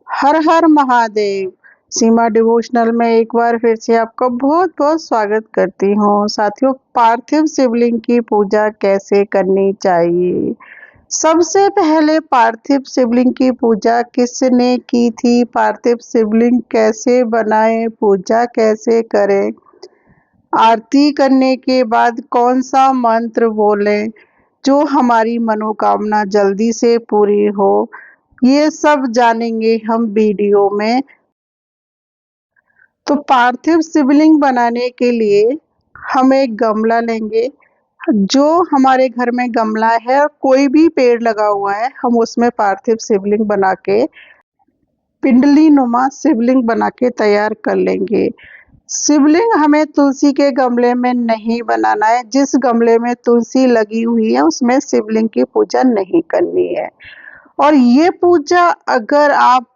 हर हर महादेव। सीमा devotional में एक बार फिर से आपका बहुत बहुत स्वागत करती हूँ। साथियों, पार्थिव शिवलिंग की पूजा कैसे करनी चाहिए? सबसे पहले पार्थिव शिवलिंग की पूजा किसने की थी? पार्थिव शिवलिंग कैसे बनाए? पूजा कैसे करें? आरती करने के बाद कौन सा मंत्र बोलें जो हमारी मनोकामना जल्दी से पूरी हो? ये सब जानेंगे हम वीडियो में। तो पार्थिव शिवलिंग बनाने के लिए हम एक गमला लेंगे। जो हमारे घर में गमला है और कोई भी पेड़ लगा हुआ है, हम उसमें पार्थिव शिवलिंग बना के पिंडली नुमा शिवलिंग बना के तैयार कर लेंगे। शिवलिंग हमें तुलसी के गमले में नहीं बनाना है। जिस गमले में तुलसी लगी हुई है उसमें शिवलिंग की पूजा नहीं करनी है। और ये पूजा अगर आप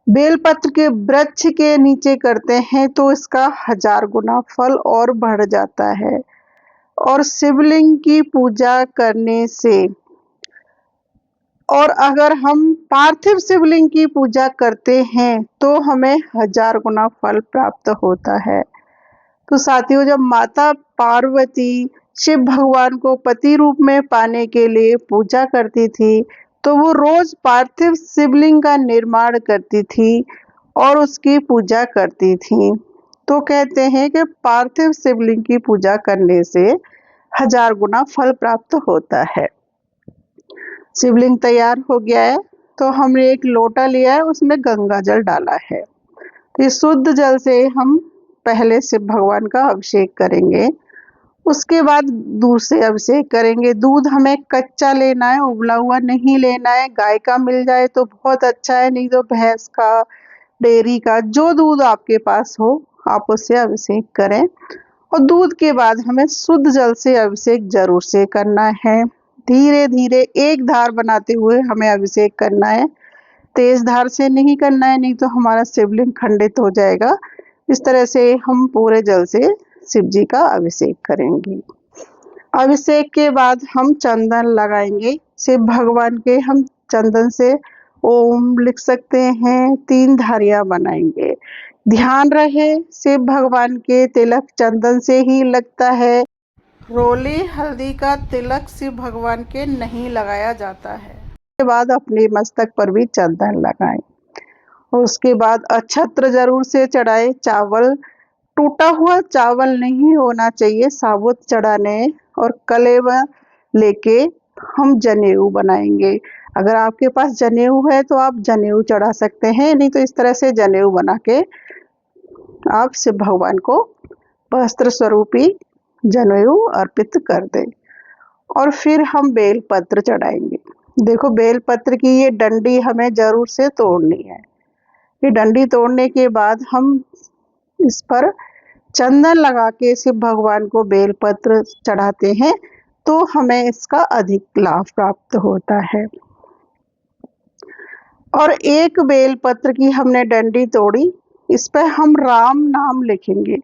बेलपत्र के वृक्ष के नीचे करते हैं तो इसका 1000 गुना फल और बढ़ जाता है। और शिवलिंग की पूजा करने से और अगर हम पार्थिव शिवलिंग की पूजा करते हैं तो हमें 1000 गुना फल प्राप्त होता है। तो साथियों, जब माता पार्वती शिव भगवान को पति रूप में पाने के लिए पूजा करती थी तो वो रोज पार्थिव शिवलिंग का निर्माण करती थी और उसकी पूजा करती थी। तो कहते हैं कि पार्थिव शिवलिंग की पूजा करने से 1000 गुना फल प्राप्त होता है। शिवलिंग तैयार हो गया है तो हमने एक लोटा लिया है, उसमें गंगा जल डाला है। तो इस शुद्ध जल से हम पहले शिव भगवान का अभिषेक करेंगे। उसके बाद दूध से अभिषेक करेंगे। दूध हमें कच्चा लेना है, उबला हुआ नहीं लेना है। गाय का मिल जाए तो बहुत अच्छा है, नहीं तो भैंस का, डेयरी का, जो दूध आपके पास हो आप उससे अभिषेक करें। और दूध के बाद हमें शुद्ध जल से अभिषेक जरूर से करना है। धीरे धीरे एक धार बनाते हुए हमें अभिषेक करना है। तेज धार से नहीं करना है, नहीं तो हमारा शिवलिंग खंडित हो जाएगा। इस तरह से हम पूरे जल से शिव जी का अभिषेक करेंगे। अभिषेक के बाद हम चंदन लगाएंगे। शिव भगवान के हम चंदन से ओम लिख सकते हैं। 3 धारियां बनाएंगे। ध्यान रहे, शिव भगवान के तिलक चंदन से ही लगता है। रोली हल्दी का तिलक शिव भगवान के नहीं लगाया जाता है। उसके बाद अपने मस्तक पर भी चंदन लगाएं और उसके बाद अक्षत्र जरूर से चढ़ाए। चावल, टूटा हुआ चावल नहीं होना चाहिए, साबुत चढ़ाने। और कलेवा लेके हम जनेऊ बनाएंगे। अगर आपके पास जनेऊ है तो आप जनेऊ चढ़ा सकते हैं, नहीं तो इस तरह से जनेऊ बना के आप शिव भगवान को वस्त्र स्वरूपी जनेऊ अर्पित कर दें। और फिर हम बेलपत्र चढ़ाएंगे। देखो, बेलपत्र की ये डंडी हमें जरूर से तोड़नी है। ये डंडी तोड़ने के बाद हम इस पर चंदन लगा के शिव भगवान को बेलपत्र चढ़ाते हैं तो हमें इसका अधिक लाभ प्राप्त होता है। और एक बेलपत्र की हमने डंडी तोड़ी, इस पर हम राम नाम लिखेंगे।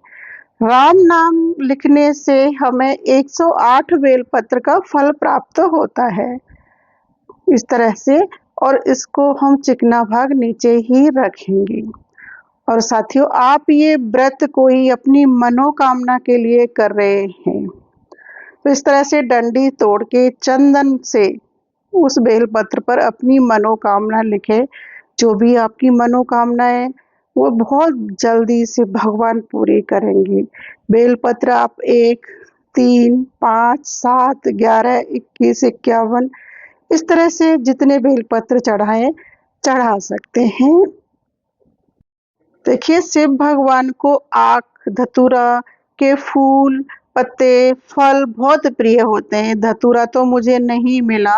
राम नाम लिखने से हमें 108 बेलपत्र का फल प्राप्त होता है। इस तरह से, और इसको हम चिकना भाग नीचे ही रखेंगे। और साथियों, आप ये व्रत कोई अपनी मनोकामना के लिए कर रहे हैं तो इस तरह से डंडी तोड़ के चंदन से उस बेलपत्र पर अपनी मनोकामना लिखे। जो भी आपकी मनोकामना है वो बहुत जल्दी से भगवान पूरी करेंगे। बेलपत्र आप 1, 3, 5, 7, 11, 21, 51 इस तरह से जितने बेलपत्र चढ़ा सकते हैं। देखिए, शिव भगवान को आक, धतूरा के फूल, पत्ते, फल बहुत प्रिय होते हैं। धतूरा तो मुझे नहीं मिला।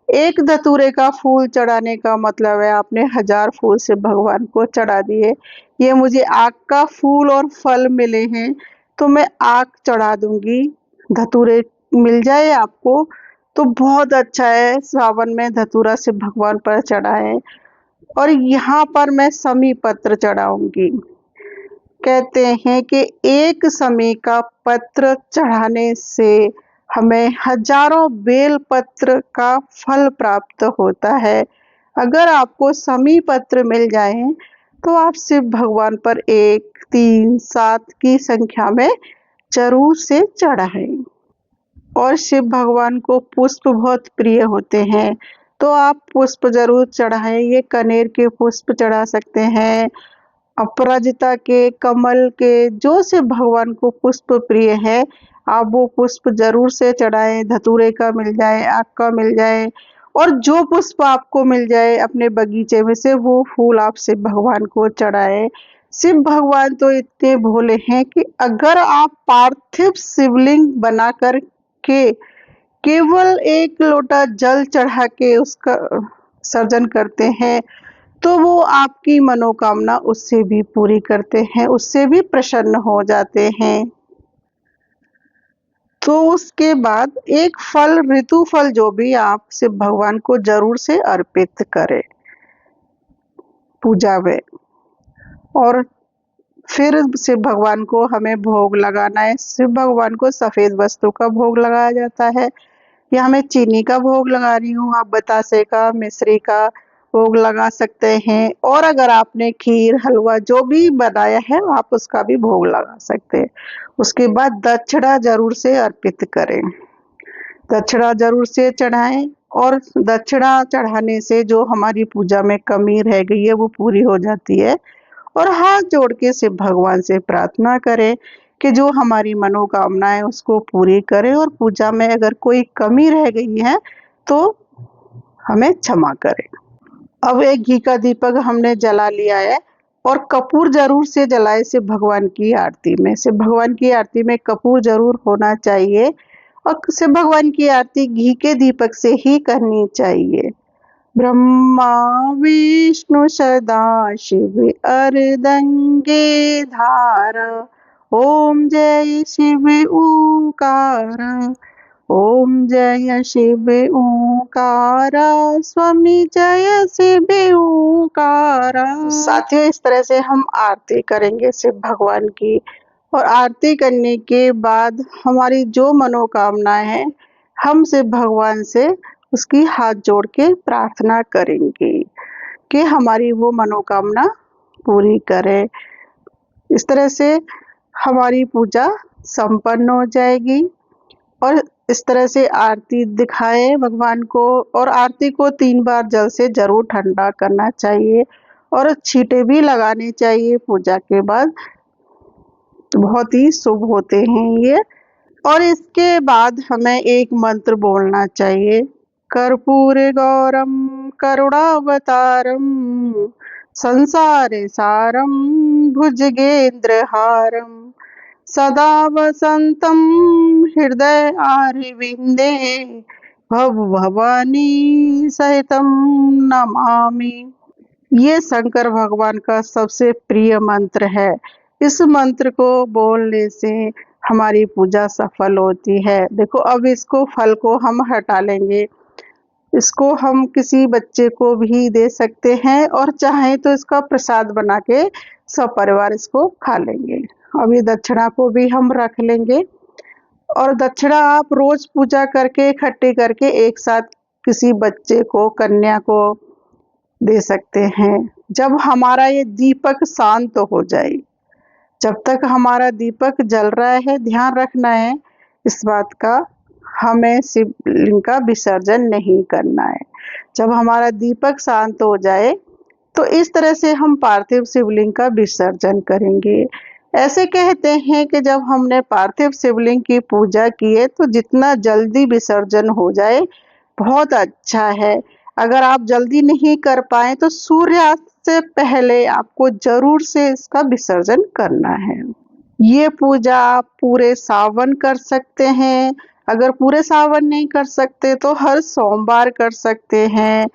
एक धतूरे का फूल चढ़ाने का मतलब है आपने 1000 फूल शिव भगवान को चढ़ा दिए। ये मुझे आक का फूल और फल मिले हैं तो मैं आक चढ़ा दूंगी। धतूरे मिल जाए आपको तो बहुत अच्छा है। सावन में धतूरा शिव भगवान पर चढ़ाएं। और यहाँ पर मैं समी पत्र चढ़ाऊंगी। कहते हैं कि एक समी का पत्र चढ़ाने से हमें हजारों बेल पत्र का फल प्राप्त होता है। अगर आपको शमी पत्र मिल जाए तो आप शिव भगवान पर 1, 3, 7 की संख्या में जरूर से चढ़ाएं। और शिव भगवान को पुष्प बहुत प्रिय होते हैं, तो आप पुष्प जरूर चढ़ाएं। ये कनेर के पुष्प चढ़ा सकते हैं, अपराजिता के, कमल के, जो शिव भगवान को पुष्प प्रिय है आप वो पुष्प जरूर से चढ़ाएं। धतूरे का मिल जाए, आक का मिल जाए, और जो पुष्प आपको मिल जाए अपने बगीचे में से वो फूल आप शिव भगवान को चढ़ाएं। शिव भगवान तो इतने भोले हैं कि अगर आप पार्थिव शिवलिंग बनाकर के केवल 1 लोटा जल चढ़ा के उसका सर्जन करते हैं तो वो आपकी मनोकामना उससे भी पूरी करते हैं, उससे भी प्रसन्न हो जाते हैं। तो उसके बाद एक फल, ऋतु फल जो भी आप शिव भगवान को जरूर से अर्पित करें पूजा में। और फिर शिव भगवान को हमें भोग लगाना है। शिव भगवान को सफेद वस्तु का भोग लगाया जाता है, या मैं चीनी का भोग लगा रही हूँ, आप बतासे का, मिश्री का भोग लगा सकते हैं। और अगर आपने खीर, हलवा जो भी बनाया है आप उसका भी भोग लगा सकते हैं। उसके बाद दक्षिणा जरूर से अर्पित करें, दक्षिणा जरूर से चढ़ाएं। और दक्षिणा चढ़ाने से जो हमारी पूजा में कमी रह गई है वो पूरी हो जाती है। और हाथ जोड़ के शिव भगवान से प्रार्थना करें कि जो हमारी मनोकामना है उसको पूरी करें, और पूजा में अगर कोई कमी रह गई है तो हमें क्षमा करें। अब एक घी का दीपक हमने जला लिया है, और कपूर जरूर से जलाए शिव भगवान की आरती में। शिव भगवान की आरती में कपूर जरूर होना चाहिए, और शिव भगवान की आरती घी के दीपक से ही करनी चाहिए। ब्रह्मा विष्णु सदा शिव अर्दंगे धारा, ओम जय शिव ओंकारा, ओम जय शिव ओंकारा, स्वामी जय शिव ओंकारा। साथियों, इस तरह से हम आरती करेंगे शिव भगवान की, और आरती करने के बाद हमारी जो मनोकामनाएं हैं हम शिव भगवान से उसकी हाथ जोड़ के प्रार्थना करेंगे कि हमारी वो मनोकामना पूरी करे। इस तरह से हमारी पूजा संपन्न हो जाएगी। और इस तरह से आरती दिखाए भगवान को, और आरती को 3 बार जल से जरूर ठंडा करना चाहिए, और छींटे भी लगाने चाहिए पूजा के बाद, बहुत ही शुभ होते हैं ये। और इसके बाद हमें एक मंत्र बोलना चाहिए, कर्पूर गौरम करुणावतारम संसारे सारम भुजगेंद्रहारम सदा वसंतम हृदय आरविंदे भव भवानी सहितम नमामि। ये शंकर भगवान का सबसे प्रिय मंत्र है। इस मंत्र को बोलने से हमारी पूजा सफल होती है। देखो, अब इसको फल को हम हटा लेंगे, इसको हम किसी बच्चे को भी दे सकते हैं, और चाहे तो इसका प्रसाद बना के सब परिवार इसको खा लेंगे। अब ये दक्षिणा को भी हम रख लेंगे, और दक्षिणा आप रोज पूजा करके इकट्ठी करके एक साथ किसी बच्चे को, कन्या को दे सकते हैं। जब हमारा ये दीपक शांत हो जाए, जब तक हमारा दीपक जल रहा है ध्यान रखना है इस बात का, हमें शिवलिंग का विसर्जन नहीं करना है। जब हमारा दीपक शांत हो जाए तो इस तरह से हम पार्थिव शिवलिंग का विसर्जन करेंगे। ऐसे कहते हैं कि जब हमने पार्थिव शिवलिंग की पूजा की है तो जितना जल्दी विसर्जन हो जाए बहुत अच्छा है। अगर आप जल्दी नहीं कर पाए तो सूर्यास्त से पहले आपको जरूर से इसका विसर्जन करना है। ये पूजा आप पूरे सावन कर सकते हैं। अगर पूरे सावन नहीं कर सकते तो हर सोमवार कर सकते हैं।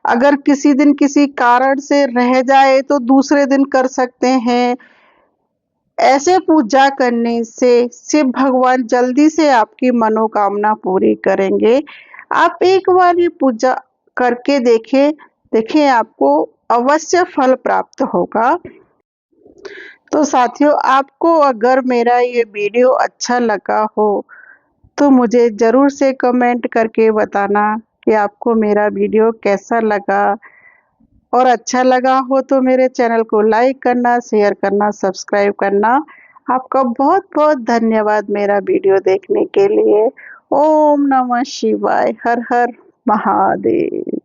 अगर किसी दिन किसी कारण से रह जाए तो दूसरे दिन कर सकते हैं। ऐसे पूजा करने से शिव भगवान जल्दी से आपकी मनोकामना पूरी करेंगे। आप एक बार ये पूजा करके देखें आपको अवश्य फल प्राप्त होगा। तो साथियों, आपको अगर मेरा ये वीडियो अच्छा लगा हो तो मुझे ज़रूर से कमेंट करके बताना कि आपको मेरा वीडियो कैसा लगा। और अच्छा लगा हो तो मेरे चैनल को लाइक करना, शेयर करना, सब्सक्राइब करना। आपका बहुत बहुत धन्यवाद मेरा वीडियो देखने के लिए। ओम नमः शिवाय। हर हर महादेव।